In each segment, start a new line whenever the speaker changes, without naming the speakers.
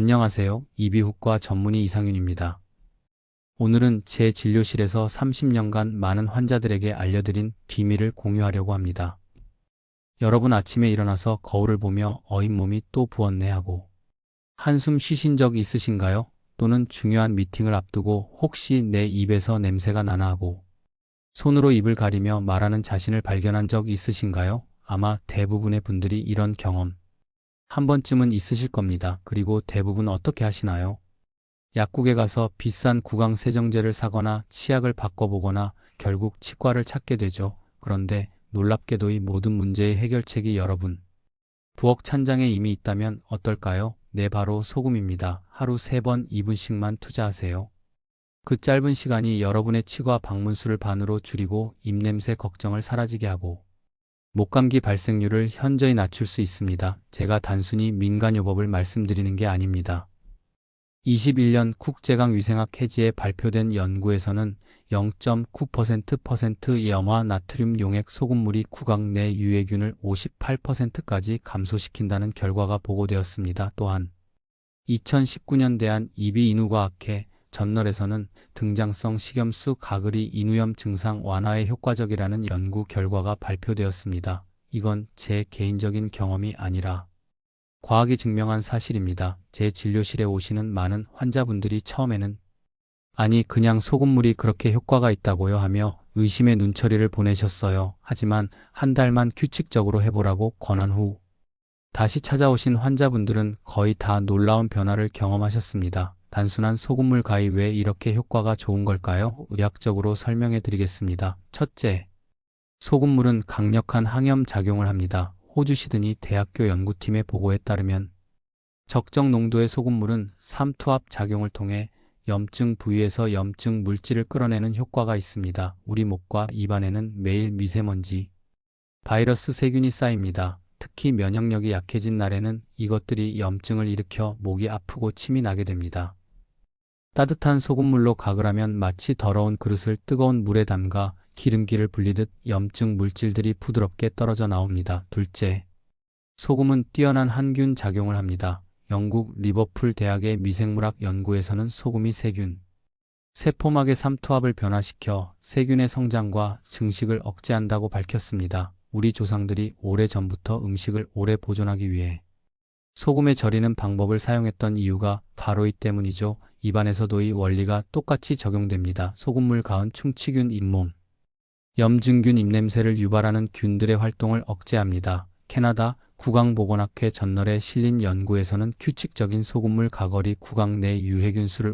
안녕하세요. 이비인후과 전문의 이상윤입니다. 오늘은 제 진료실에서 30년간 많은 환자들에게 알려드린 비밀을 공유하려고 합니다. 여러분 아침에 일어나서 거울을 보며 잇몸이 또 부었네 하고 한숨 쉬신 적 있으신가요? 또는 중요한 미팅을 앞두고 혹시 내 입에서 냄새가 나나 하고 손으로 입을 가리며 말하는 자신을 발견한 적 있으신가요? 아마 대부분의 분들이 이런 경험 한 번쯤은 있으실 겁니다. 그리고 대부분 어떻게 하시나요? 약국에 가서 비싼 구강 세정제를 사거나 치약을 바꿔보거나 결국 치과를 찾게 되죠. 그런데 놀랍게도 이 모든 문제의 해결책이 여러분 부엌 찬장에 이미 있다면 어떨까요? 네, 바로 소금입니다. 하루 3번 2분씩만 투자하세요. 그 짧은 시간이 여러분의 치과 방문 수를 반으로 줄이고 입냄새 걱정을 사라지게 하고 목감기 발생률을 현저히 낮출 수 있습니다. 제가 단순히 민간요법을 말씀드리는 게 아닙니다. 21년 국제강위생학 해지에 발표된 연구에서는 0.9% 염화 나트륨 용액 소금물이 구강 내 유해균을 58%까지 감소시킨다는 결과가 보고되었습니다. 또한 2019년 대한이비인후과학회 전널에서는 등장성 식염수 가글이 인후염 증상 완화에 효과적이라는 연구 결과가 발표되었습니다. 이건 제 개인적인 경험이 아니라 과학이 증명한 사실입니다. 제 진료실에 오시는 많은 환자분들이 처음에는 아니 그냥 소금물이 그렇게 효과가 있다고요 하며 의심의 눈초리를 보내셨어요. 하지만 한 달만 규칙적으로 해보라고 권한 후 다시 찾아오신 환자분들은 거의 다 놀라운 변화를 경험하셨습니다. 단순한 소금물 가이 왜 이렇게 효과가 좋은 걸까요? 의학적으로 설명해 드리겠습니다. 첫째, 소금물은 강력한 항염 작용을 합니다. 호주 시드니 대학교 연구팀의 보고에 따르면 적정 농도의 소금물은 삼투압 작용을 통해 염증 부위에서 염증 물질을 끌어내는 효과가 있습니다. 우리 목과 입안에는 매일 미세먼지, 바이러스 세균이 쌓입니다. 특히 면역력이 약해진 날에는 이것들이 염증을 일으켜 목이 아프고 침이 나게 됩니다. 따뜻한 소금물로 가글 하면 마치 더러운 그릇을 뜨거운 물에 담가 기름기를 불리듯 염증 물질들이 부드럽게 떨어져 나옵니다. 둘째, 소금은 뛰어난 항균 작용을 합니다. 영국 리버풀 대학의 미생물학 연구에서는 소금이 세균, 세포막의 삼투압을 변화시켜 세균의 성장과 증식을 억제한다고 밝혔습니다. 우리 조상들이 오래전부터 음식을 오래 보존하기 위해 소금에 절이는 방법을 사용했던 이유가 바로 이 때문이죠. 입안에서도 이 원리가 똑같이 적용됩니다. 소금물 가은 충치균 잇몸, 염증균 입냄새를 유발하는 균들의 활동을 억제합니다. 캐나다 구강보건학회 전널에 실린 연구에서는 규칙적인 소금물 가걸이 구강 내 유해균 수를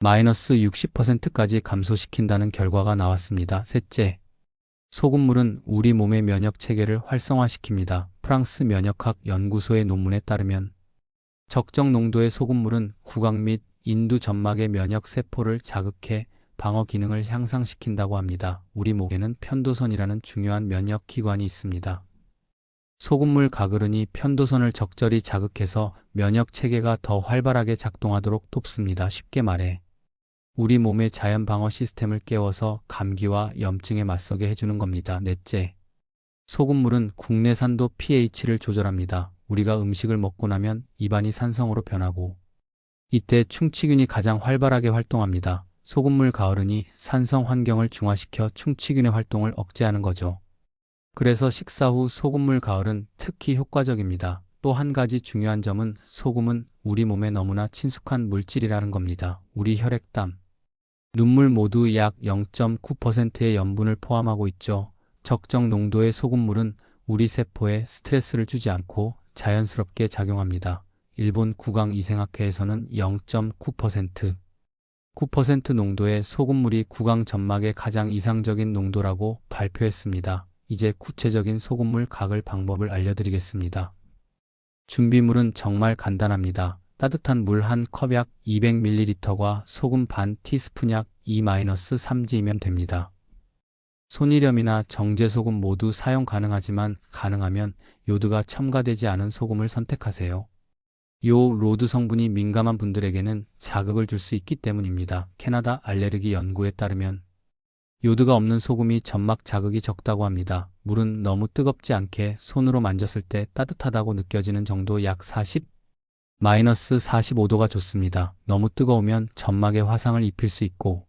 50-60%까지 감소시킨다는 결과가 나왔습니다. 셋째, 소금물은 우리 몸의 면역 체계를 활성화시킵니다. 프랑스 면역학 연구소의 논문에 따르면 적정 농도의 소금물은 구강 및 인두 점막의 면역 세포를 자극해 방어 기능을 향상시킨다고 합니다. 우리 목에는 편도선이라는 중요한 면역 기관이 있습니다. 소금물 가글은이 편도선을 적절히 자극해서 면역 체계가 더 활발하게 작동하도록 돕습니다. 쉽게 말해 우리 몸의 자연 방어 시스템을 깨워서 감기와 염증에 맞서게 해주는 겁니다. 넷째, 소금물은 국내산도 pH를 조절합니다. 우리가 음식을 먹고 나면 입안이 산성으로 변하고 이때 충치균이 가장 활발하게 활동합니다. 소금물 가을은이 산성 환경을 중화시켜 충치균의 활동을 억제하는 거죠. 그래서 식사 후 소금물 가을은 특히 효과적입니다. 또 한 가지 중요한 점은 소금은 우리 몸에 너무나 친숙한 물질이라는 겁니다. 우리 혈액, 땀, 눈물 모두 약 0.9%의 염분을 포함하고 있죠. 적정 농도의 소금물은 우리 세포에 스트레스를 주지 않고 자연스럽게 작용합니다. 일본 구강이생학회에서는 0.9%, 9% 농도의 소금물이 구강 점막의 가장 이상적인 농도라고 발표했습니다. 이제 구체적인 소금물 가글 방법을 알려드리겠습니다. 준비물은 정말 간단합니다. 따뜻한 물 한 컵 약 200ml과 소금 반 티스푼 약 2-3g이면 됩니다. 손일염이나 정제소금 모두 사용 가능하지만 가능하면 요드가 첨가되지 않은 소금을 선택하세요. 요 로드 성분이 민감한 분들에게는 자극을 줄 수 있기 때문입니다. 캐나다 알레르기 연구에 따르면 요드가 없는 소금이 점막 자극이 적다고 합니다. 물은 너무 뜨겁지 않게 손으로 만졌을 때 따뜻하다고 느껴지는 정도 약 40 마이너스 45도가 좋습니다. 너무 뜨거우면 점막에 화상을 입힐 수 있고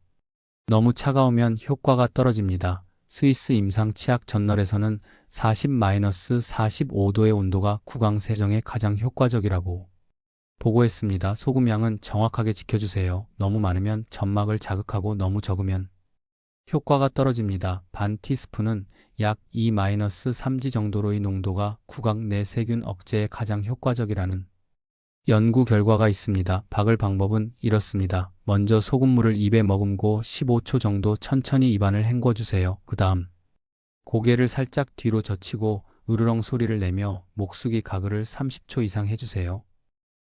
너무 차가우면 효과가 떨어집니다. 스위스 임상 치약 저널에서는 40-45도의 온도가 구강 세정에 가장 효과적이라고 보고했습니다. 소금량은 정확하게 지켜주세요. 너무 많으면 점막을 자극하고 너무 적으면 효과가 떨어집니다. 반 티스푼은 약 2-3G 정도로의 농도가 구강 내 세균 억제에 가장 효과적이라는 연구 결과가 있습니다. 박을 방법은 이렇습니다. 먼저 소금물을 입에 머금고 15초 정도 천천히 입안을 헹궈주세요. 그 다음 고개를 살짝 뒤로 젖히고 으르렁 소리를 내며 목수기 가글을 30초 이상 해주세요.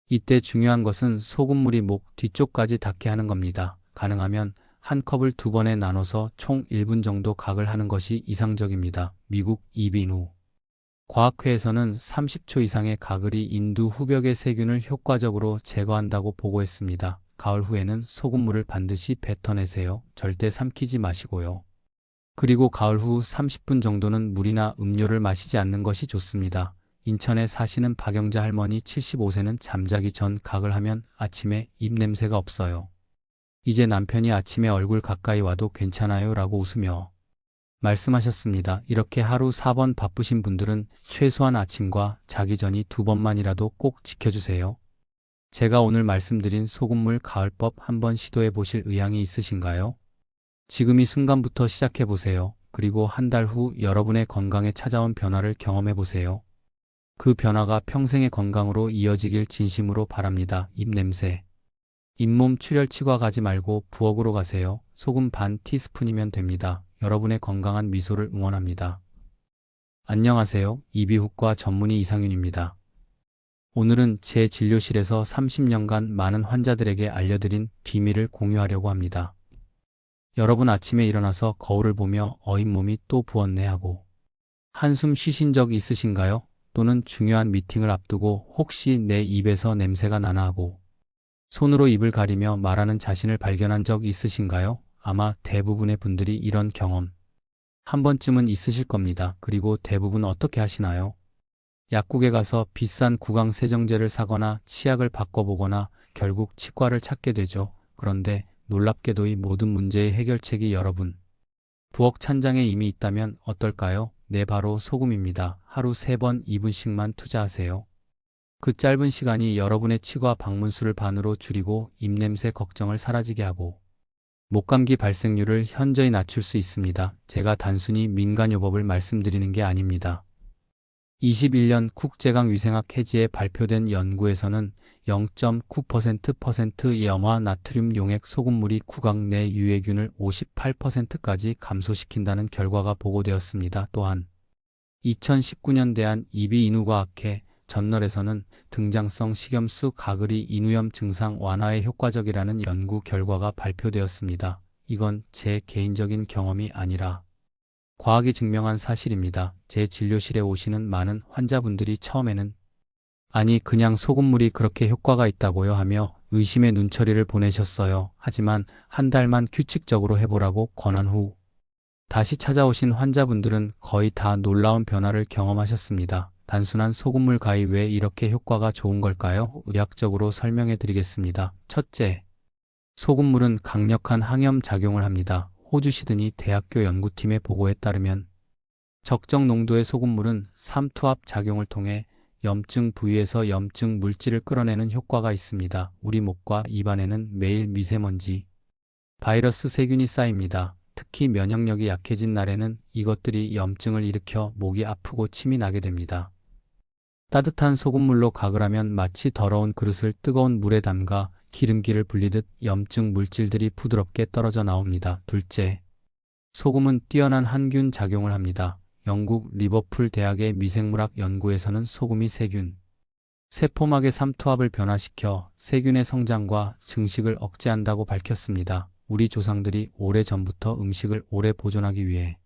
이때 중요한 것은 소금물이 목 뒤쪽까지 닿게 하는 겁니다. 가능하면 한 컵을 두 번에 나눠서 총 1분 정도 가글 하는 것이 이상적입니다. 미국 이비누 과학회에서는 30초 이상의 가글이 인두 후벽의 세균을 효과적으로 제거한다고 보고했습니다. 가을 후에는 소금물을 반드시 뱉어내세요. 절대 삼키지 마시고요. 그리고 가을 후 30분 정도는 물이나 음료를 마시지 않는 것이 좋습니다. 인천에 사시는 박영자 할머니 75세는 잠자기 전 가글 하면 아침에 입냄새가 없어요. 이제 남편이 아침에 얼굴 가까이 와도 괜찮아요 라고 웃으며 말씀하셨습니다. 이렇게 하루 4번 바쁘신 분들은 최소한 아침과 자기 전이 2번만이라도 꼭 지켜주세요. 제가 오늘 말씀드린 소금물 가을법 한번 시도해 보실 의향이 있으신가요? 지금 이 순간부터 시작해 보세요. 그리고 한 달 후 여러분의 건강에 찾아온 변화를 경험해 보세요. 그 변화가 평생의 건강으로 이어지길 진심으로 바랍니다. 입냄새, 잇몸 출혈 치과 가지 말고 부엌으로 가세요. 소금 반 티스푼이면 됩니다. 여러분의 건강한 미소를 응원합니다. 안녕하세요. 이비인후과 전문의 이상윤입니다. 오늘은 제 진료실에서 30년간 많은 환자들에게 알려드린 비밀을 공유하려고 합니다. 여러분 아침에 일어나서 거울을 보며 잇몸이 또 부었네 하고 한숨 쉬신 적 있으신가요? 또는 중요한 미팅을 앞두고 혹시 내 입에서 냄새가 나나 하고 손으로 입을 가리며 말하는 자신을 발견한 적 있으신가요? 아마 대부분의 분들이 이런 경험 한 번쯤은 있으실 겁니다. 그리고 대부분 어떻게 하시나요? 약국에 가서 비싼 구강 세정제를 사거나 치약을 바꿔보거나 결국 치과를 찾게 되죠. 그런데 놀랍게도 이 모든 문제의 해결책이 여러분 부엌 찬장에 이미 있다면 어떨까요? 네, 바로 소금입니다. 하루 3번 2분씩만 투자하세요. 그 짧은 시간이 여러분의 치과 방문 수를 반으로 줄이고 입냄새 걱정을 사라지게 하고 목감기 발생률을 현저히 낮출 수 있습니다. 제가 단순히 민간요법을 말씀드리는 게 아닙니다. 21년 국제강위생학 해지에 발표된 연구에서는 0.9%의 염화 나트륨 용액 소금물이 구강 내 유해균을 58%까지 감소시킨다는 결과가 보고되었습니다. 또한 2019년 대한 이비인후과학회 저널에서는 등장성 식염수 가글이 인후염 증상 완화에 효과적이라는 연구 결과가 발표되었습니다. 이건 제 개인적인 경험이 아니라 과학이 증명한 사실입니다. 제 진료실에 오시는 많은 환자분들이 처음에는 아니 그냥 소금물이 그렇게 효과가 있다고요 하며 의심의 눈초리를 보내셨어요. 하지만 한 달만 규칙적으로 해보라고 권한 후 다시 찾아오신 환자분들은 거의 다 놀라운 변화를 경험하셨습니다. 단순한 소금물 가이 왜 이렇게 효과가 좋은 걸까요? 의학적으로 설명해 드리겠습니다. 첫째, 소금물은 강력한 항염 작용을 합니다. 호주 시드니 대학교 연구팀의 보고에 따르면 적정 농도의 소금물은 삼투압 작용을 통해 염증 부위에서 염증 물질을 끌어내는 효과가 있습니다. 우리 목과 입안에는 매일 미세먼지, 바이러스 세균이 쌓입니다. 특히 면역력이 약해진 날에는 이것들이 염증을 일으켜 목이 아프고 침이 나게 됩니다. 따뜻한 소금물로 가글하면 마치 더러운 그릇을 뜨거운 물에 담가 기름기를 불리듯 염증 물질들이 부드럽게 떨어져 나옵니다. 둘째, 소금은 뛰어난 항균 작용을 합니다. 영국 리버풀 대학의 미생물학 연구에서는 소금이 세균, 세포막의 삼투압을 변화시켜 세균의 성장과 증식을 억제한다고 밝혔습니다. 우리 조상들이 오래전부터 음식을 오래 보존하기 위해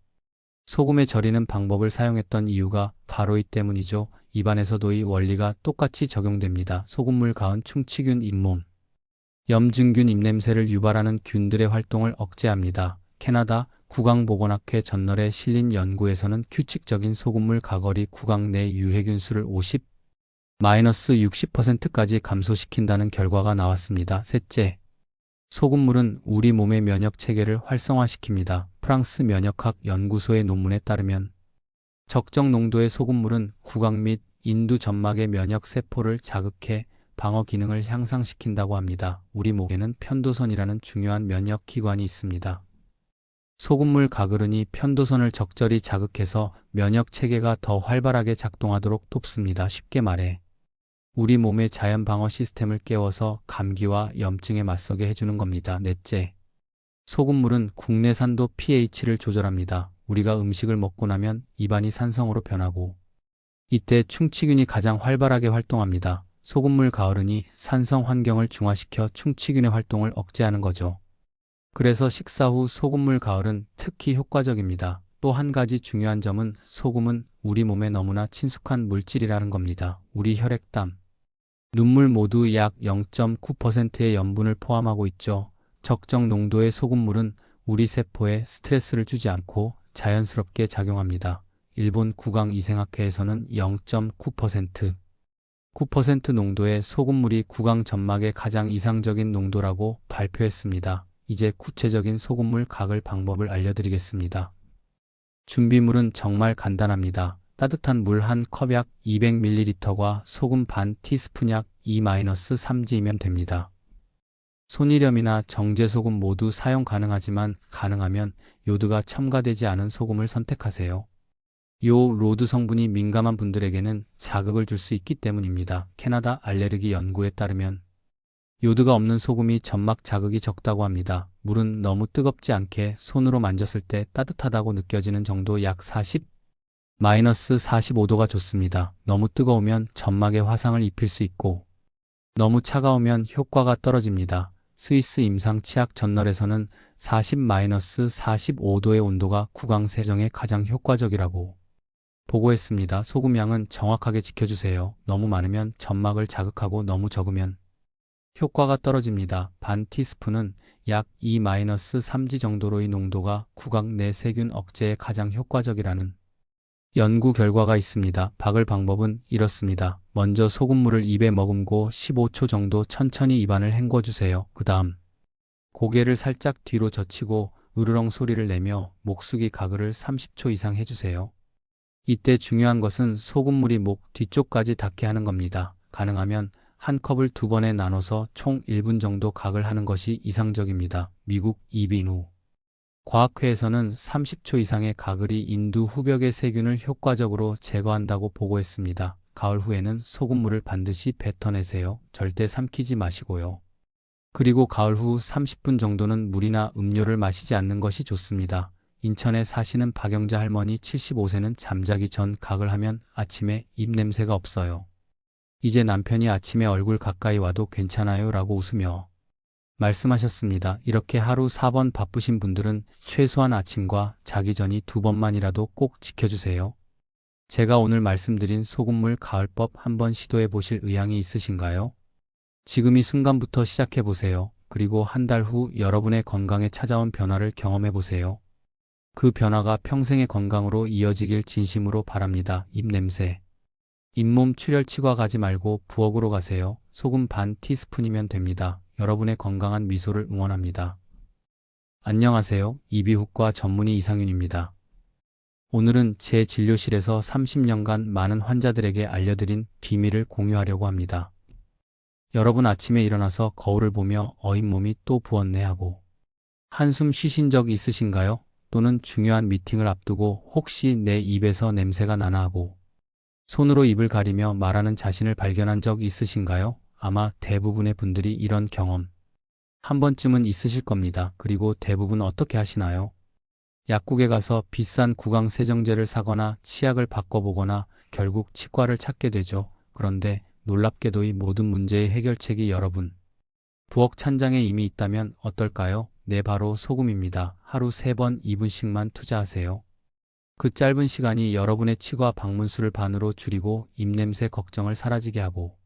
소금에 절이는 방법을 사용했던 이유가 바로 이 때문이죠. 입안에서도 이 원리가 똑같이 적용됩니다. 소금물 가은 충치균 잇몸, 염증균 입냄새를 유발하는 균들의 활동을 억제합니다. 캐나다 구강보건학회 저널에 실린 연구에서는 규칙적인 소금물 가걸이 구강 내 유해균 수를 마이너스 60%까지 감소시킨다는 결과가 나왔습니다. 셋째, 소금물은 우리 몸의 면역 체계를 활성화시킵니다. 프랑스 면역학 연구소의 논문에 따르면 적정 농도의 소금물은 구강 및 인두 점막의 면역 세포를 자극해 방어 기능을 향상시킨다고 합니다. 우리 목에는 편도선이라는 중요한 면역 기관이 있습니다. 소금물 가그른이 편도선을 적절히 자극해서 면역 체계가 더 활발하게 작동하도록 돕습니다. 쉽게 말해 우리 몸의 자연 방어 시스템을 깨워서 감기와 염증에 맞서게 해주는 겁니다. 넷째, 소금물은 국내산도 pH를 조절합니다. 우리가 음식을 먹고 나면 입안이 산성으로 변하고 이때 충치균이 가장 활발하게 활동합니다. 소금물 가을은이 산성 환경을 중화시켜 충치균의 활동을 억제하는 거죠. 그래서 식사 후 소금물 가을은 특히 효과적입니다. 또 한 가지 중요한 점은 소금은 우리 몸에 너무나 친숙한 물질이라는 겁니다. 우리 혈액, 땀, 눈물 모두 약 0.9%의 염분을 포함하고 있죠. 적정 농도의 소금물은 우리 세포에 스트레스를 주지 않고 자연스럽게 작용합니다. 일본 구강위생학회에서는 0.9%, 9% 농도의 소금물이 구강 점막의 가장 이상적인 농도라고 발표했습니다. 이제 구체적인 소금물 각을 방법을 알려드리겠습니다. 준비물은 정말 간단합니다. 따뜻한 물 한 컵 약 200ml과 소금 반 티스푼 약 2-3g이면 됩니다. 손이렴이나 정제소금 모두 사용 가능하지만 가능하면 요드가 첨가되지 않은 소금을 선택하세요. 요 로드 성분이 민감한 분들에게는 자극을 줄 수 있기 때문입니다. 캐나다 알레르기 연구에 따르면 요드가 없는 소금이 점막 자극이 적다고 합니다. 물은 너무 뜨겁지 않게 손으로 만졌을 때 따뜻하다고 느껴지는 정도 약 40-45도가 좋습니다. 너무 뜨거우면 점막에 화상을 입힐 수 있고 너무 차가우면 효과가 떨어집니다. 스위스 임상 치약 저널에서는 40-45도의 온도가 구강 세정에 가장 효과적이라고 보고했습니다. 소금량은 정확하게 지켜주세요. 너무 많으면 점막을 자극하고 너무 적으면 효과가 떨어집니다. 반 티스푼은 약 2-3g 정도로의 농도가 구강 내 세균 억제에 가장 효과적이라는 연구 결과가 있습니다. 박을 방법은 이렇습니다. 먼저 소금물을 입에 머금고 15초 정도 천천히 입안을 헹궈주세요. 그 다음 고개를 살짝 뒤로 젖히고 으르렁 소리를 내며 목수기 가글을 30초 이상 해주세요. 이때 중요한 것은 소금물이 목 뒤쪽까지 닿게 하는 겁니다. 가능하면 한 컵을 두 번에 나눠서 총 1분 정도 각을 하는 것이 이상적입니다. 미국 이비누 과학회에서는 30초 이상의 가글이 인두 후벽의 세균을 효과적으로 제거한다고 보고했습니다. 가을 후에는 소금물을 반드시 뱉어내세요. 절대 삼키지 마시고요. 그리고 가을 후 30분 정도는 물이나 음료를 마시지 않는 것이 좋습니다. 인천에 사시는 박영자 할머니 75세는 잠자기 전 각을 하면 아침에 입냄새가 없어요. 이제 남편이 아침에 얼굴 가까이 와도 괜찮아요 라고 웃으며 말씀하셨습니다. 이렇게 하루 4번 바쁘신 분들은 최소한 아침과 자기 전이 2번만이라도 꼭 지켜주세요. 제가 오늘 말씀드린 소금물 가을법 한번 시도해 보실 의향이 있으신가요? 지금 이 순간부터 시작해 보세요. 그리고 한 달 후 여러분의 건강에 찾아온 변화를 경험해 보세요. 그 변화가 평생의 건강으로 이어지길 진심으로 바랍니다. 입냄새, 잇몸 출혈 치과 가지 말고 부엌으로 가세요. 소금 반 티스푼이면 됩니다. 여러분의 건강한 미소를 응원합니다. 안녕하세요. 이비인후과 전문의 이상윤입니다. 오늘은 제 진료실에서 30년간 많은 환자들에게 알려드린 비밀을 공유하려고 합니다. 여러분 아침에 일어나서 거울을 보며 잇몸이 또 부었네 하고 한숨 쉬신 적 있으신가요? 또는 중요한 미팅을 앞두고 혹시 내 입에서 냄새가 나나 하고 손으로 입을 가리며 말하는 자신을 발견한 적 있으신가요? 아마 대부분의 분들이 이런 경험 한 번쯤은 있으실 겁니다. 그리고 대부분 어떻게 하시나요? 약국에 가서 비싼 구강 세정제를 사거나 치약을 바꿔보거나 결국 치과를 찾게 되죠. 그런데 놀랍게도 이 모든 문제의 해결책이 여러분 부엌 찬장에 이미 있다면 어떨까요? 네, 바로 소금입니다. 하루 3번 2분씩만 투자하세요. 그 짧은 시간이 여러분의 치과 방문 수를 반으로 줄이고 입냄새 걱정을 사라지게 하고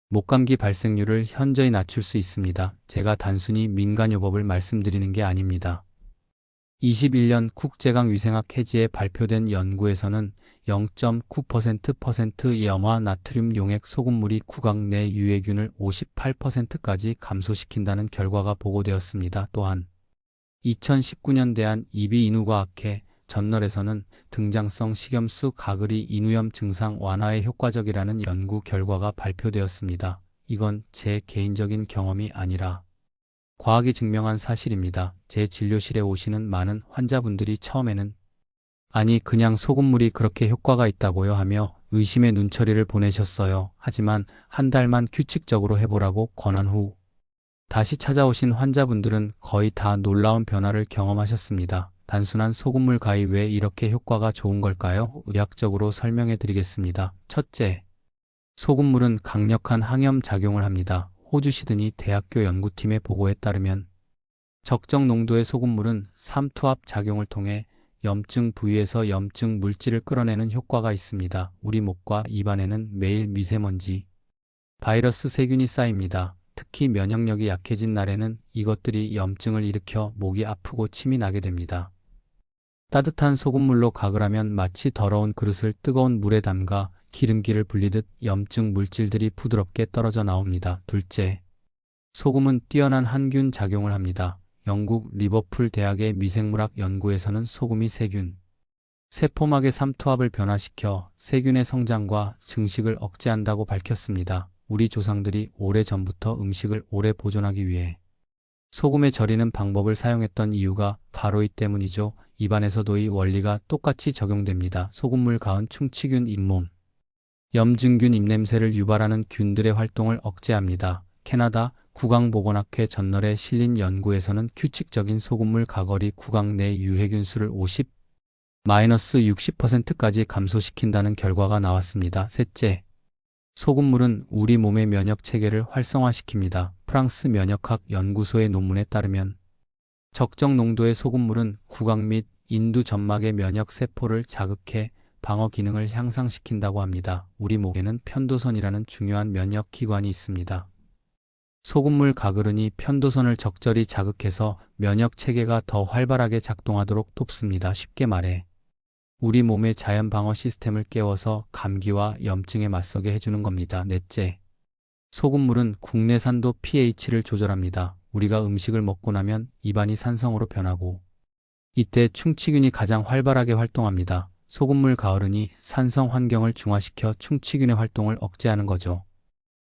목감기 발생률을 현저히 낮출 수 있습니다. 제가 단순히 민간요법을 말씀드리는 게 아닙니다. 21년 국제강 위생학 해지에 발표된 연구에서는 0.9% 염화 나트륨 용액 소금물이 구강 내 유해균을 58%까지 감소시킨다는 결과가 보고되었습니다. 또한 2019년 대한 이비인후과학회 전널에서는 등장성 식염수 가글이 인후염 증상 완화에 효과적이라는 연구 결과가 발표되었습니다. 이건 제 개인적인 경험이 아니라 과학이 증명한 사실입니다. 제 진료실에 오시는 많은 환자분들이 처음에는 아니 그냥 소금물이 그렇게 효과가 있다고요 하며 의심의 눈초리를 보내셨어요. 하지만 한 달만 규칙적으로 해보라고 권한 후 다시 찾아오신 환자분들은 거의 다 놀라운 변화를 경험하셨습니다. 단순한 소금물 가이 왜 이렇게 효과가 좋은 걸까요? 의학적으로 설명해 드리겠습니다. 첫째, 소금물은 강력한 항염 작용을 합니다. 호주 시드니 대학교 연구팀의 보고에 따르면 적정 농도의 소금물은 삼투압 작용을 통해 염증 부위에서 염증 물질을 끌어내는 효과가 있습니다. 우리 목과 입안에는 매일 미세먼지, 바이러스 세균이 쌓입니다. 특히 면역력이 약해진 날에는 이것들이 염증을 일으켜 목이 아프고 침이 나게 됩니다. 따뜻한 소금물로 가글 하면 마치 더러운 그릇을 뜨거운 물에 담가 기름기를 불리듯 염증 물질들이 부드럽게 떨어져 나옵니다. 둘째, 소금은 뛰어난 항균 작용을 합니다. 영국 리버풀 대학의 미생물학 연구에서는 소금이 세균, 세포막의 삼투압을 변화시켜 세균의 성장과 증식을 억제한다고 밝혔습니다. 우리 조상들이 오래전부터 음식을 오래 보존하기 위해 소금에 절이는 방법을 사용했던 이유가 바로 이 때문이죠. 입안에서도 이 원리가 똑같이 적용됩니다. 소금물 가은 충치균 잇몸, 염증균 입냄새를 유발하는 균들의 활동을 억제합니다. 캐나다 구강보건학회 전널에 실린 연구에서는 규칙적인 소금물 가걸이 구강 내 유해균 수를 50-60%까지 감소시킨다는 결과가 나왔습니다. 셋째, 소금물은 우리 몸의 면역 체계를 활성화시킵니다. 프랑스 면역학 연구소의 논문에 따르면 적정 농도의 소금물은 구강 및 인두 점막의 면역 세포를 자극해 방어 기능을 향상시킨다고 합니다. 우리 목에는 편도선이라는 중요한 면역 기관이 있습니다. 소금물 가글은이 편도선을 적절히 자극해서 면역 체계가 더 활발하게 작동하도록 돕습니다. 쉽게 말해 우리 몸의 자연 방어 시스템을 깨워서 감기와 염증에 맞서게 해주는 겁니다. 넷째, 소금물은 국내산도 pH를 조절합니다. 우리가 음식을 먹고 나면 입안이 산성으로 변하고 이때 충치균이 가장 활발하게 활동합니다. 소금물 가을은이 산성 환경을 중화시켜 충치균의 활동을 억제하는 거죠.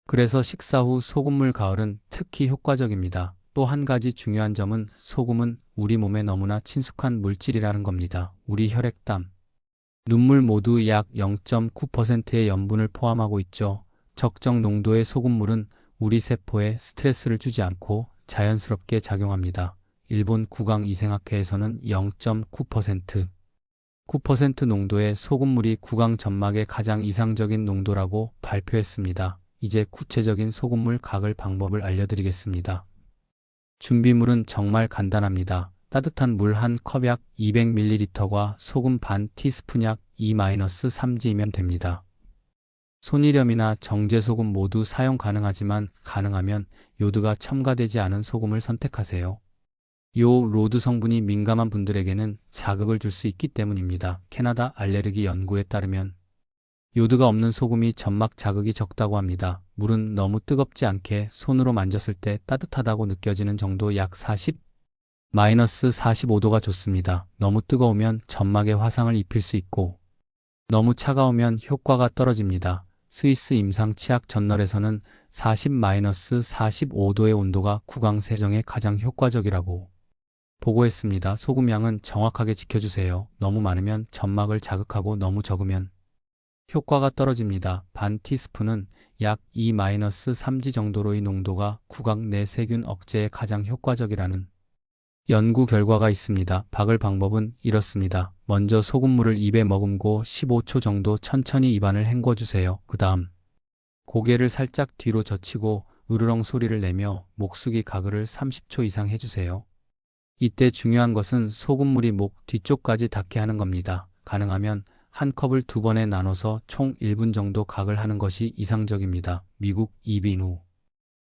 그래서 식사 후 소금물 가을은 특히 효과적입니다. 또 한 가지 중요한 점은 소금은 우리 몸에 너무나 친숙한 물질이라는 겁니다. 우리 혈액, 땀, 눈물 모두 약 0.9%의 염분을 포함하고 있죠. 적정 농도의 소금물은 우리 세포에 스트레스를 주지 않고 자연스럽게 작용합니다. 일본 구강이생학회에서는 9% 농도의 소금물이 구강 점막의 가장 이상적인 농도라고 발표했습니다. 이제 구체적인 소금물 가글 방법을 알려드리겠습니다. 준비물은 정말 간단합니다. 따뜻한 물 한 컵 약 200ml과 소금 반 티스푼 약 2-3g이면 됩니다. 손이렴이나 정제소금 모두 사용 가능하지만 가능하면 요드가 첨가되지 않은 소금을 선택하세요. 요 로드 성분이 민감한 분들에게는 자극을 줄 수 있기 때문입니다. 캐나다 알레르기 연구에 따르면 요드가 없는 소금이 점막 자극이 적다고 합니다. 물은 너무 뜨겁지 않게 손으로 만졌을 때 따뜻하다고 느껴지는 정도 약 40-45도가 좋습니다. 너무 뜨거우면 점막에 화상을 입힐 수 있고 너무 차가우면 효과가 떨어집니다. 스위스 임상치약 저널에서는 40-45도의 온도가 구강 세정에 가장 효과적이라고 보고했습니다. 소금 양은 정확하게 지켜주세요. 너무 많으면 점막을 자극하고 너무 적으면 효과가 떨어집니다. 반 티스푼은 약 2-3g 정도로의 농도가 구강 내 세균 억제에 가장 효과적이라는 연구 결과가 있습니다. 박을 방법은 이렇습니다. 먼저 소금물을 입에 머금고 15초 정도 천천히 입안을 헹궈주세요. 그 다음 고개를 살짝 뒤로 젖히고 으르렁 소리를 내며 목수기 가글을 30초 이상 해주세요. 이때 중요한 것은 소금물이 목 뒤쪽까지 닿게 하는 겁니다. 가능하면 한 컵을 2번에 나눠서 총 1분 정도 가글 하는 것이 이상적입니다. 미국 이비인후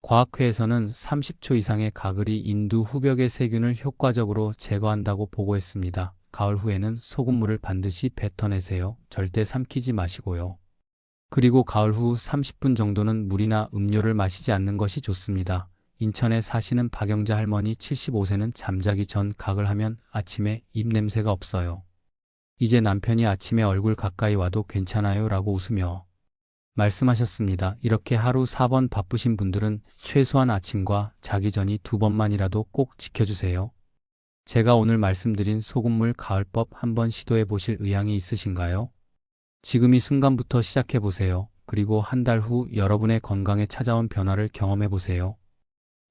과학회에서는 30초 이상의 가글이 인두 후벽의 세균을 효과적으로 제거한다고 보고했습니다. 가을 후에는 소금물을 반드시 뱉어내세요. 절대 삼키지 마시고요. 그리고 가을 후 30분 정도는 물이나 음료를 마시지 않는 것이 좋습니다. 인천에 사시는 박영자 할머니 75세는 잠자기 전 가글 하면 아침에 입냄새가 없어요. 이제 남편이 아침에 얼굴 가까이 와도 괜찮아요 라고 웃으며 말씀하셨습니다. 이렇게 하루 4번 바쁘신 분들은 최소한 아침과 자기 전이 2번만이라도 꼭 지켜주세요. 제가 오늘 말씀드린 소금물 가을법 한번 시도해 보실 의향이 있으신가요? 지금 이 순간부터 시작해 보세요. 그리고 한 달 후 여러분의 건강에 찾아온 변화를 경험해 보세요.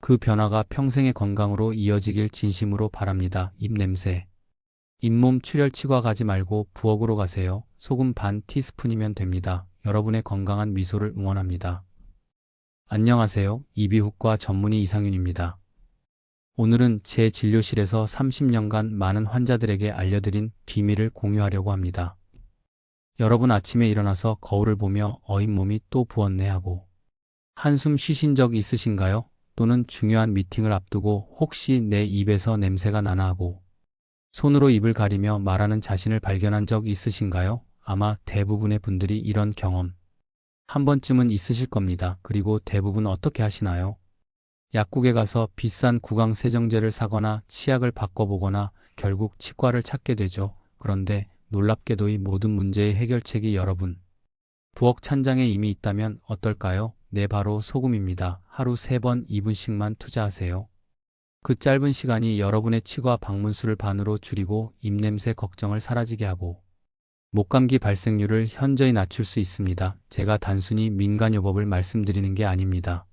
그 변화가 평생의 건강으로 이어지길 진심으로 바랍니다. 입냄새. 잇몸 출혈 치과 가지 말고 부엌으로 가세요. 소금 반 티스푼이면 됩니다. 여러분의 건강한 미소를 응원합니다. 안녕하세요. 이비인후과 전문의 이상윤입니다. 오늘은 제 진료실에서 30년간 많은 환자들에게 알려드린 비밀을 공유하려고 합니다. 여러분 아침에 일어나서 거울을 보며 잇몸이 또 부었네 하고 한숨 쉬신 적 있으신가요? 또는 중요한 미팅을 앞두고 혹시 내 입에서 냄새가 나나 하고 손으로 입을 가리며 말하는 자신을 발견한 적 있으신가요? 아마 대부분의 분들이 이런 경험 한 번쯤은 있으실 겁니다. 그리고 대부분 어떻게 하시나요? 약국에 가서 비싼 구강 세정제를 사거나 치약을 바꿔보거나 결국 치과를 찾게 되죠. 그런데 놀랍게도 이 모든 문제의 해결책이 여러분 부엌 찬장에 이미 있다면 어떨까요? 네, 바로 소금입니다. 하루 3번 2분씩만 투자하세요. 그 짧은 시간이 여러분의 치과 방문 수를 반으로 줄이고 입냄새 걱정을 사라지게 하고 목감기 발생률을 현저히 낮출 수 있습니다. 제가 단순히 민간요법을 말씀드리는 게 아닙니다.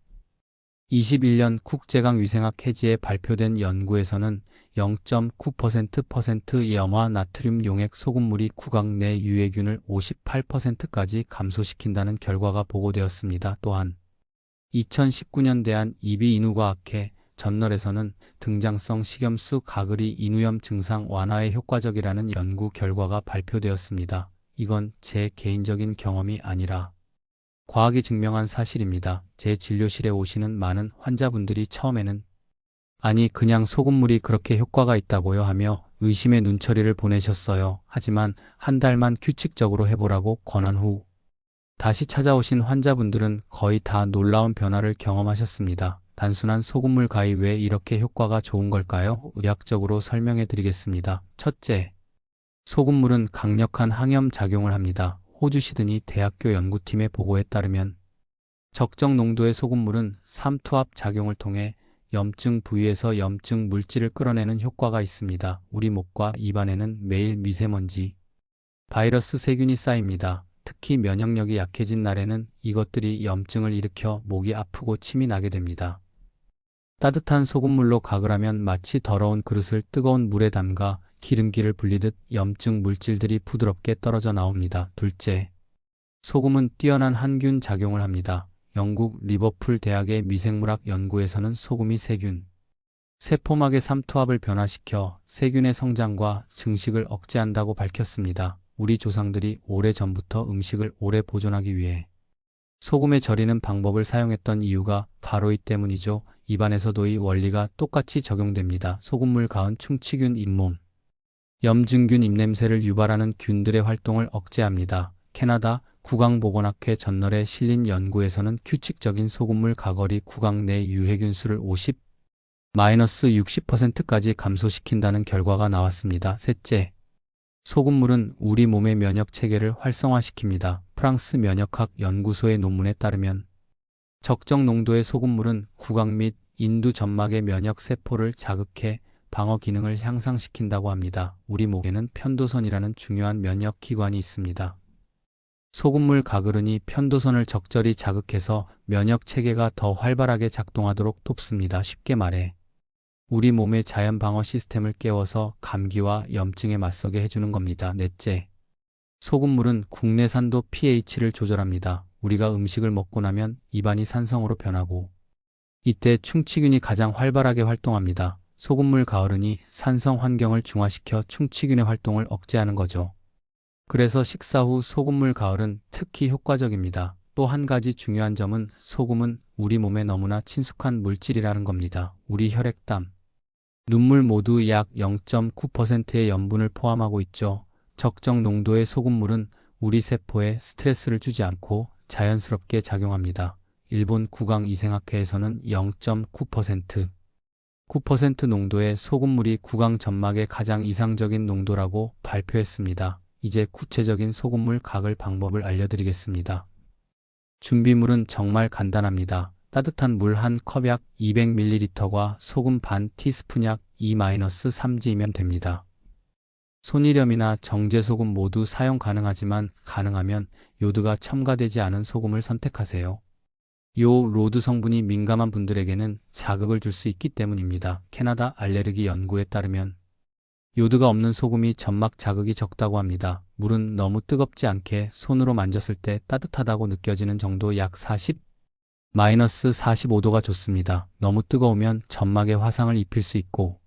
21년 국제강위생학 해지에 발표된 연구에서는 0.9% 염화 나트륨 용액 소금물이 구강 내 유해균을 58%까지 감소시킨다는 결과가 보고되었습니다. 또한 2019년 대한 이비인후과학회 전널에서는 등장성 식염수 가글이 인후염 증상 완화에 효과적이라는 연구 결과가 발표되었습니다. 이건 제 개인적인 경험이 아니라 과학이 증명한 사실입니다. 제 진료실에 오시는 많은 환자분들이 처음에는 아니 그냥 소금물이 그렇게 효과가 있다고요 하며 의심의 눈초리를 보내셨어요. 하지만 한 달만 규칙적으로 해보라고 권한 후 다시 찾아오신 환자분들은 거의 다 놀라운 변화를 경험하셨습니다. 단순한 소금물 가입 왜 이렇게 효과가 좋은 걸까요? 의학적으로 설명해 드리겠습니다. 첫째, 소금물은 강력한 항염 작용을 합니다. 호주 시드니 대학교 연구팀의 보고에 따르면 적정 농도의 소금물은 삼투압 작용을 통해 염증 부위에서 염증 물질을 끌어내는 효과가 있습니다. 우리 목과 입안에는 매일 미세먼지, 바이러스 세균이 쌓입니다. 특히 면역력이 약해진 날에는 이것들이 염증을 일으켜 목이 아프고 침이 나게 됩니다. 따뜻한 소금물로 가글하면 마치 더러운 그릇을 뜨거운 물에 담가 기름기를 불리듯 염증 물질들이 부드럽게 떨어져 나옵니다. 둘째, 소금은 뛰어난 항균 작용을 합니다. 영국 리버풀 대학의 미생물학 연구에서는 소금이 세균, 세포막의 삼투압을 변화시켜 세균의 성장과 증식을 억제한다고 밝혔습니다. 우리 조상들이 오래전부터 음식을 오래 보존하기 위해 소금에 절이는 방법을 사용했던 이유가 바로 이 때문이죠. 입안에서도 이 원리가 똑같이 적용됩니다. 소금물 가은 충치균 잇몸, 염증균 입냄새를 유발하는 균들의 활동을 억제합니다. 캐나다 구강보건학회 전널에 실린 연구에서는 규칙적인 소금물 가걸이 구강 내 유해균 수를 50-60%까지 감소시킨다는 결과가 나왔습니다. 셋째, 소금물은 우리 몸의 면역 체계를 활성화시킵니다. 프랑스 면역학 연구소의 논문에 따르면 적정 농도의 소금물은 구강 및 인두 점막의 면역 세포를 자극해 방어 기능을 향상시킨다고 합니다. 우리 목에는 편도선이라는 중요한 면역 기관이 있습니다. 소금물 가글은이 편도선을 적절히 자극해서 면역 체계가 더 활발하게 작동하도록 돕습니다. 쉽게 말해 우리 몸의 자연 방어 시스템을 깨워서 감기와 염증에 맞서게 해주는 겁니다. 넷째, 소금물은 국내산도 pH를 조절합니다. 우리가 음식을 먹고 나면 입안이 산성으로 변하고 이때 충치균이 가장 활발하게 활동합니다. 소금물 가을은이 산성 환경을 중화시켜 충치균의 활동을 억제하는 거죠. 그래서 식사 후 소금물 가을은 특히 효과적입니다. 또 한 가지 중요한 점은 소금은 우리 몸에 너무나 친숙한 물질이라는 겁니다. 우리 혈액, 땀, 눈물 모두 약 0.9%의 염분을 포함하고 있죠. 적정 농도의 소금물은 우리 세포에 스트레스를 주지 않고 자연스럽게 작용합니다. 일본 구강위생학회에서는 0.9%, 9% 농도의 소금물이 구강 점막의 가장 이상적인 농도라고 발표했습니다. 이제 구체적인 소금물 각을 방법을 알려드리겠습니다. 준비물은 정말 간단합니다. 따뜻한 물 한 컵 약 200ml과 소금 반 티스푼 약 2-3g이면 됩니다. 손이렴이나 정제소금 모두 사용 가능하지만 가능하면 요드가 첨가되지 않은 소금을 선택하세요. 요 로드 성분이 민감한 분들에게는 자극을 줄 수 있기 때문입니다. 캐나다 알레르기 연구에 따르면 요드가 없는 소금이 점막 자극이 적다고 합니다. 물은 너무 뜨겁지 않게 손으로 만졌을 때 따뜻하다고 느껴지는 정도 약 40-45도가 좋습니다. 너무 뜨거우면 점막에 화상을 입힐 수 있고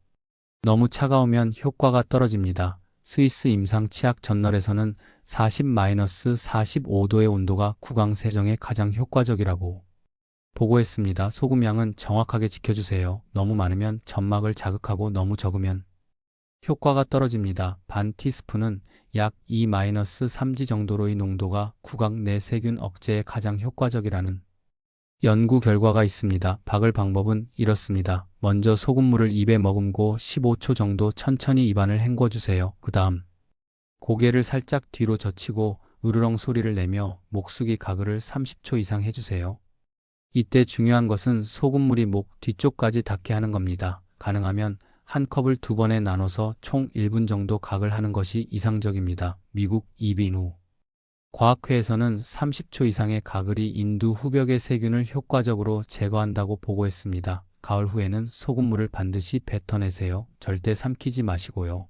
너무 차가우면 효과가 떨어집니다. 스위스 임상 치약 저널에서는 40-45도의 온도가 구강 세정에 가장 효과적이라고 보고했습니다. 소금 양은 정확하게 지켜주세요. 너무 많으면 점막을 자극하고 너무 적으면 효과가 떨어집니다. 반 티스푼은 약 2-3g 정도로의 농도가 구강 내 세균 억제에 가장 효과적이라는 연구 결과가 있습니다. 박을 방법은 이렇습니다. 먼저 소금물을 입에 머금고 15초 정도 천천히 입안을 헹궈주세요. 그 다음 고개를 살짝 뒤로 젖히고 으르렁 소리를 내며 목수기 가글을 30초 이상 해주세요. 이때 중요한 것은 소금물이 목 뒤쪽까지 닿게 하는 겁니다. 가능하면 한 컵을 2번에 나눠서 총 1분 정도 각을 하는 것이 이상적입니다. 미국 이비누 과학회에서는 30초 이상의 가글이 인두 후벽의 세균을 효과적으로 제거한다고 보고했습니다. 가을 후에는 소금물을 반드시 뱉어내세요. 절대 삼키지 마시고요.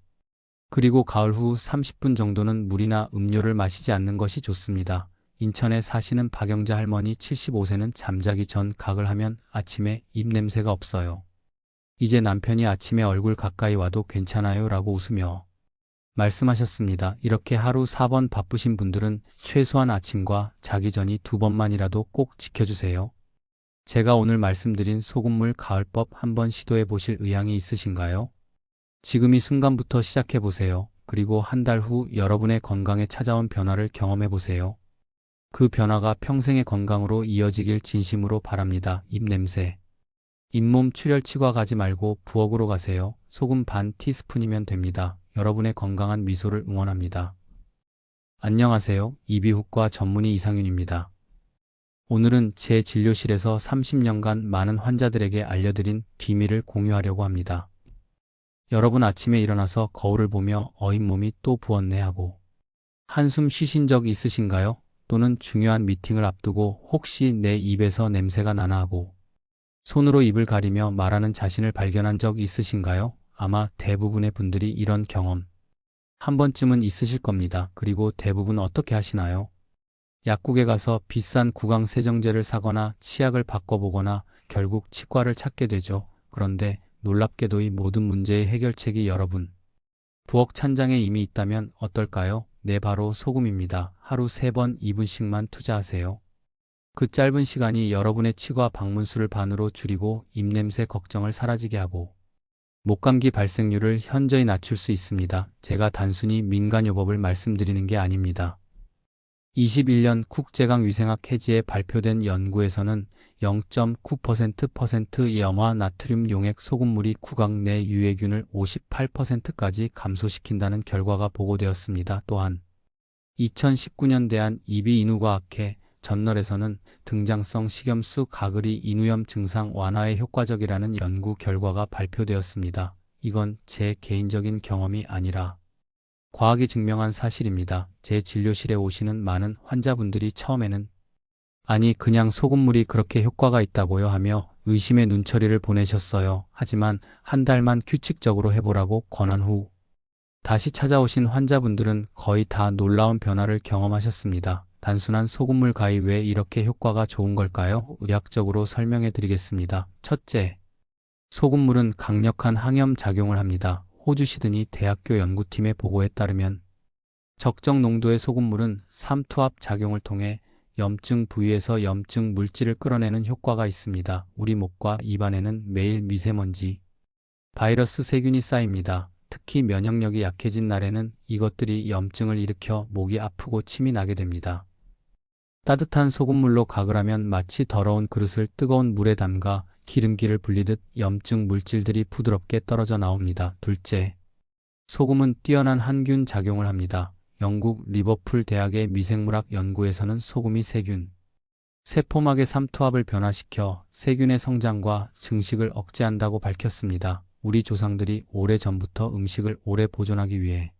그리고 가을 후 30분 정도는 물이나 음료를 마시지 않는 것이 좋습니다. 인천에 사시는 박영자 할머니 75세는 잠자기 전 각을 하면 아침에 입냄새가 없어요. 이제 남편이 아침에 얼굴 가까이 와도 괜찮아요 라고 웃으며 말씀하셨습니다. 이렇게 하루 4번 바쁘신 분들은 최소한 아침과 자기 전이 2번만이라도 꼭 지켜주세요. 제가 오늘 말씀드린 소금물 가을법 한번 시도해 보실 의향이 있으신가요? 지금 이 순간부터 시작해 보세요. 그리고 한 달 후 여러분의 건강에 찾아온 변화를 경험해 보세요. 그 변화가 평생의 건강으로 이어지길 진심으로 바랍니다. 입냄새, 잇몸 출혈치과 가지 말고 부엌으로 가세요. 소금 반 티스푼이면 됩니다. 여러분의 건강한 미소를 응원합니다. 안녕하세요. 이비인후과 전문의 이상윤입니다. 오늘은 제 진료실에서 30년간 많은 환자들에게 알려드린 비밀을 공유하려고 합니다. 여러분 아침에 일어나서 거울을 보며 잇몸이 또 부었네 하고 한숨 쉬신 적 있으신가요? 또는 중요한 미팅을 앞두고 혹시 내 입에서 냄새가 나나 하고 손으로 입을 가리며 말하는 자신을 발견한 적 있으신가요? 아마 대부분의 분들이 이런 경험 한 번쯤은 있으실 겁니다. 그리고 대부분 어떻게 하시나요? 약국에 가서 비싼 구강 세정제를 사거나 치약을 바꿔보거나 결국 치과를 찾게 되죠. 그런데 놀랍게도 이 모든 문제의 해결책이 여러분 부엌 찬장에 이미 있다면 어떨까요? 네, 바로 소금입니다. 하루 3번 2분씩만 투자하세요. 그 짧은 시간이 여러분의 치과 방문 수를 반으로 줄이고 입냄새 걱정을 사라지게 하고 목감기 발생률을 현저히 낮출 수 있습니다. 제가 단순히 민간요법을 말씀드리는 게 아닙니다. 21년 국제강위생학 해지에 발표된 연구에서는 0.9% 염화 나트륨 용액 소금물이 구강 내 유해균을 58%까지 감소시킨다는 결과가 보고되었습니다. 또한 2019년 대한 이비인후과학회 저널에서는 등장성 식염수 가글이 인후염 증상 완화에 효과적이라는 연구 결과가 발표되었습니다. 이건 제 개인적인 경험이 아니라 과학이 증명한 사실입니다. 제 진료실에 오시는 많은 환자분들이 처음에는 아니 그냥 소금물이 그렇게 효과가 있다고요 하며 의심의 눈초리를 보내셨어요. 하지만 한 달만 규칙적으로 해보라고 권한 후 다시 찾아오신 환자분들은 거의 다 놀라운 변화를 경험하셨습니다. 단순한 소금물 가이 왜 이렇게 효과가 좋은 걸까요? 의학적으로 설명해 드리겠습니다. 첫째, 소금물은 강력한 항염 작용을 합니다. 호주 시드니 대학교 연구팀의 보고에 따르면 적정 농도의 소금물은 삼투압 작용을 통해 염증 부위에서 염증 물질을 끌어내는 효과가 있습니다. 우리 목과 입안에는 매일 미세먼지, 바이러스 세균이 쌓입니다. 특히 면역력이 약해진 날에는 이것들이 염증을 일으켜 목이 아프고 침이 나게 됩니다. 따뜻한 소금물로 가글 하면 마치 더러운 그릇을 뜨거운 물에 담가 기름기를 불리듯 염증 물질들이 부드럽게 떨어져 나옵니다. 둘째, 소금은 뛰어난 항균 작용을 합니다. 영국 리버풀 대학의 미생물학 연구에서는 소금이 세균, 세포막의 삼투압을 변화시켜 세균의 성장과 증식을 억제한다고 밝혔습니다. 우리 조상들이 오래전부터 음식을 오래 보존하기 위해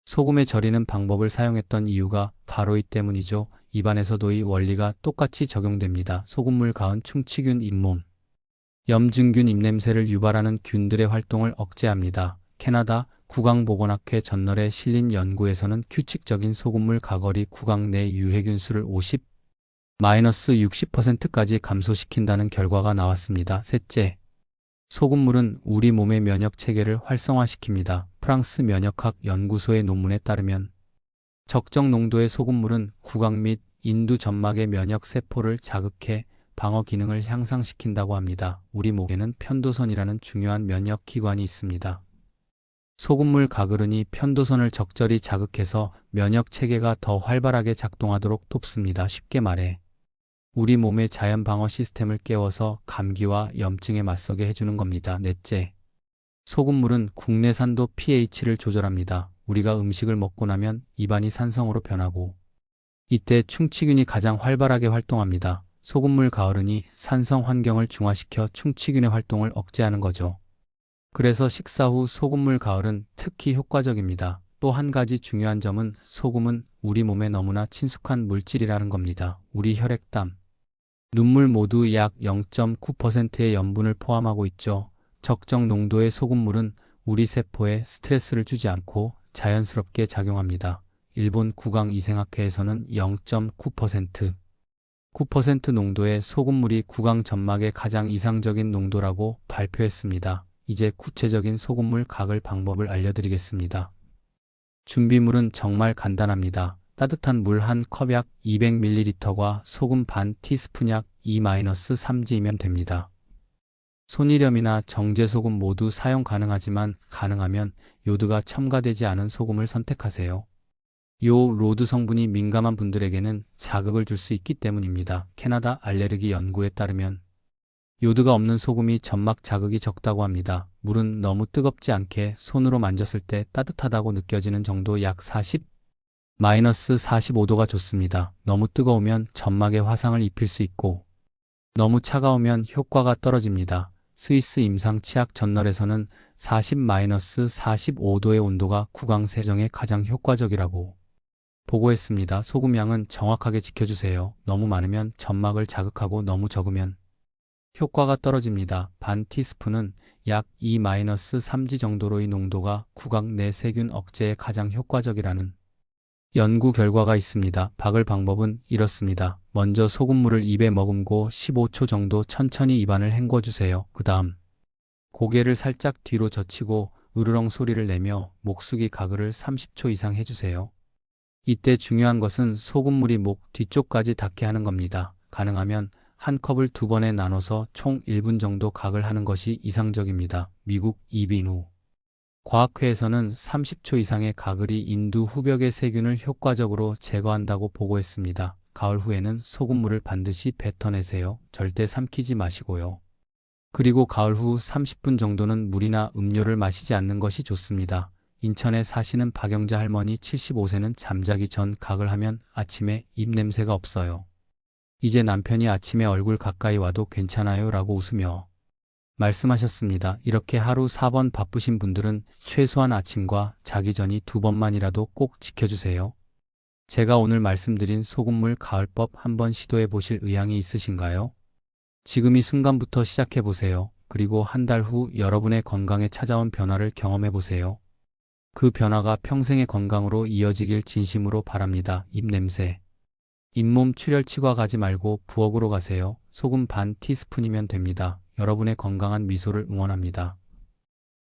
소금에 절이는 방법을 사용했던 이유가 바로 이 때문이죠. 입안에서도 이 원리가 똑같이 적용됩니다. 소금물 가은 충치균 잇몸, 염증균 입냄새를 유발하는 균들의 활동을 억제합니다. 캐나다 국왕보건학회 전널에 실린 연구에서는 규칙적인 소금물 가걸이 구강 내 유해균 수를 50-60%까지 감소시킨다는 결과가 나왔습니다. 셋째, 소금물은 우리 몸의 면역 체계를 활성화시킵니다. 프랑스 면역학 연구소의 논문에 따르면 적정 농도의 소금물은 구강 및 인두 점막의 면역 세포를 자극해 방어 기능을 향상시킨다고 합니다. 우리 목에는 편도선이라는 중요한 면역 기관이 있습니다. 소금물 가글은이 편도선을 적절히 자극해서 면역 체계가 더 활발하게 작동하도록 돕습니다. 쉽게 말해 우리 몸의 자연 방어 시스템을 깨워서 감기와 염증에 맞서게 해주는 겁니다. 넷째, 소금물은 국내산도 pH를 조절합니다. 우리가 음식을 먹고 나면 입안이 산성으로 변하고 이때 충치균이 가장 활발하게 활동합니다. 소금물 가을은이 산성 환경을 중화시켜 충치균의 활동을 억제하는 거죠. 그래서 식사 후 소금물 가을은 특히 효과적입니다. 또 한 가지 중요한 점은 소금은 우리 몸에 너무나 친숙한 물질이라는 겁니다. 우리 혈액, 땀, 눈물 모두 약 0.9%의 염분을 포함하고 있죠. 적정 농도의 소금물은 우리 세포에 스트레스를 주지 않고 자연스럽게 작용합니다. 일본 구강-이생학회에서는 0.9%, 9% 농도의 소금물이 구강 점막의 가장 이상적인 농도라고 발표했습니다. 이제 구체적인 소금물 가글 방법을 알려드리겠습니다. 준비물은 정말 간단합니다. 따뜻한 물 한 컵 약 200ml과 소금 반 티스푼 약 2-3g이면 됩니다. 손이렴이나 정제소금 모두 사용 가능하지만 가능하면 요드가 첨가되지 않은 소금을 선택하세요. 요 로드 성분이 민감한 분들에게는 자극을 줄 수 있기 때문입니다. 캐나다 알레르기 연구에 따르면 요드가 없는 소금이 점막 자극이 적다고 합니다. 물은 너무 뜨겁지 않게 손으로 만졌을 때 따뜻하다고 느껴지는 정도 약 40-45도가 좋습니다. 너무 뜨거우면 점막에 화상을 입힐 수 있고 너무 차가우면 효과가 떨어집니다. 스위스 임상 치약 전널에서는 40-45도의 온도가 구강 세정에 가장 효과적이라고 보고했습니다. 소금 양은 정확하게 지켜주세요. 너무 많으면 점막을 자극하고 너무 적으면 효과가 떨어집니다. 반 티스푼은 약 2-3g 정도로의 농도가 구강 내 세균 억제에 가장 효과적이라는 연구 결과가 있습니다. 박을 방법은 이렇습니다. 먼저 소금물을 입에 머금고 15초 정도 천천히 입안을 헹궈주세요. 그 다음 고개를 살짝 뒤로 젖히고 으르렁 소리를 내며 목수기 가글을 30초 이상 해주세요. 이때 중요한 것은 소금물이 목 뒤쪽까지 닿게 하는 겁니다. 가능하면 한 컵을 두 번에 나눠서 총 1분 정도 가글 하는 것이 이상적입니다. 미국 이비누 과학회에서는 30초 이상의 가글이 인두 후벽의 세균을 효과적으로 제거한다고 보고했습니다. 가을 후에는 소금물을 반드시 뱉어내세요. 절대 삼키지 마시고요. 그리고 가을 후 30분 정도는 물이나 음료를 마시지 않는 것이 좋습니다. 인천에 사시는 박영자 할머니 75세는 잠자기 전 가글 하면 아침에 입냄새가 없어요. 이제 남편이 아침에 얼굴 가까이 와도 괜찮아요 라고 웃으며 말씀하셨습니다. 이렇게 하루 4번 바쁘신 분들은 최소한 아침과 자기 전이 2번만이라도 꼭 지켜주세요. 제가 오늘 말씀드린 소금물 가을법 한번 시도해 보실 의향이 있으신가요? 지금 이 순간부터 시작해 보세요. 그리고 한 달 후 여러분의 건강에 찾아온 변화를 경험해 보세요. 그 변화가 평생의 건강으로 이어지길 진심으로 바랍니다. 입냄새, 잇몸 출혈 치과 가지 말고 부엌으로 가세요. 소금 반 티스푼이면 됩니다. 여러분의 건강한 미소를 응원합니다.